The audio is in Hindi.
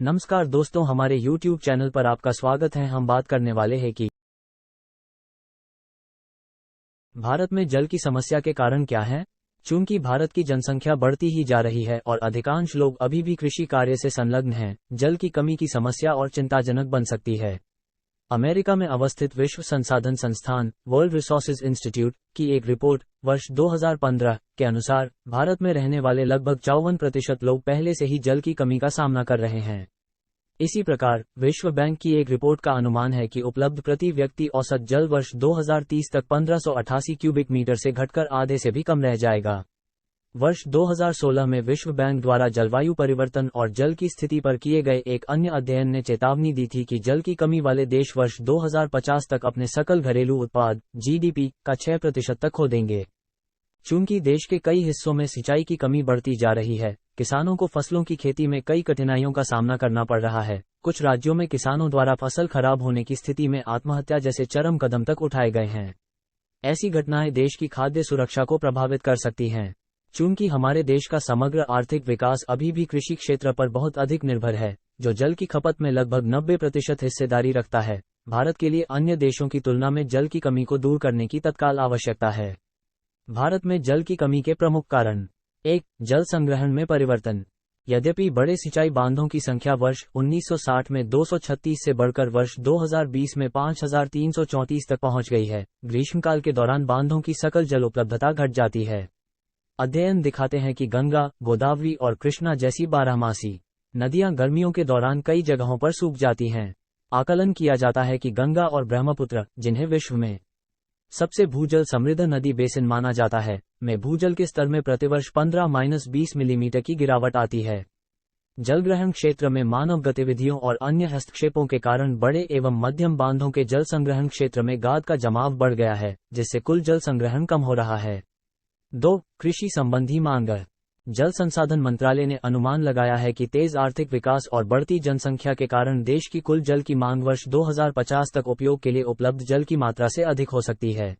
नमस्कार दोस्तों, हमारे YouTube चैनल पर आपका स्वागत है। हम बात करने वाले हैं कि भारत में जल की समस्या के कारण क्या है। चूंकि भारत की जनसंख्या बढ़ती ही जा रही है और अधिकांश लोग अभी भी कृषि कार्य से संलग्न हैं, जल की कमी की समस्या और चिंताजनक बन सकती है। अमेरिका में अवस्थित विश्व संसाधन संस्थान वर्ल्ड रिसोर्सेज इंस्टीट्यूट की एक रिपोर्ट वर्ष 2015 के अनुसार भारत में रहने वाले लगभग 54% लोग पहले से ही जल की कमी का सामना कर रहे हैं। इसी प्रकार विश्व बैंक की एक रिपोर्ट का अनुमान है कि उपलब्ध प्रति व्यक्ति औसत जल वर्ष 2030 तक 1588 क्यूबिक मीटर से घटकर आधे से भी कम रह जाएगा। वर्ष 2016 में विश्व बैंक द्वारा जलवायु परिवर्तन और जल की स्थिति पर किए गए एक अन्य अध्ययन ने चेतावनी दी थी कि जल की कमी वाले देश वर्ष 2050 तक अपने सकल घरेलू उत्पाद (जीडीपी) का 6% तक खो देंगे। चूंकि देश के कई हिस्सों में सिंचाई की कमी बढ़ती जा रही है, किसानों को फसलों की खेती में कई कठिनाइयों का सामना करना पड़ रहा है। कुछ राज्यों में किसानों द्वारा फसल खराब होने की स्थिति में आत्महत्या जैसे चरम कदम तक उठाए गए हैं। ऐसी घटनाएं देश की खाद्य सुरक्षा को प्रभावित कर सकती हैं। चूंकि हमारे देश का समग्र आर्थिक विकास अभी भी कृषि क्षेत्र पर बहुत अधिक निर्भर है, जो जल की खपत में लगभग 90% हिस्सेदारी रखता है, भारत के लिए अन्य देशों की तुलना में जल की कमी को दूर करने की तत्काल आवश्यकता है। भारत में जल की कमी के प्रमुख कारण। 1. जल संग्रहण में परिवर्तन। यद्यपि बड़े सिंचाई बांधों की संख्या वर्ष 1960 में 236 से बढ़कर वर्ष 2020 में 5334 तक पहुंच गई है, ग्रीष्मकाल के दौरान बांधों की सकल जल उपलब्धता घट जाती है। अध्ययन दिखाते हैं कि गंगा, गोदावरी और कृष्णा जैसी बारहमासी नदियां गर्मियों के दौरान कई जगहों पर सूख जाती हैं। आकलन किया जाता है कि गंगा और ब्रह्मपुत्र, जिन्हें विश्व में सबसे भूजल समृद्ध नदी बेसिन माना जाता है, में भूजल के स्तर में प्रतिवर्ष 15-20 मिलीमीटर की गिरावट आती है। जलग्रहण क्षेत्र में मानव गतिविधियों और अन्य हस्तक्षेपों के कारण बड़े एवं मध्यम बांधों के जल संग्रहण क्षेत्र में गाद का जमाव बढ़ गया है, जिससे कुल जल संग्रहण कम हो रहा है। 2. कृषि संबंधी मांग। जल संसाधन मंत्रालय ने अनुमान लगाया है कि तेज आर्थिक विकास और बढ़ती जनसंख्या के कारण देश की कुल जल की मांग वर्ष 2050 तक उपयोग के लिए उपलब्ध जल की मात्रा से अधिक हो सकती है।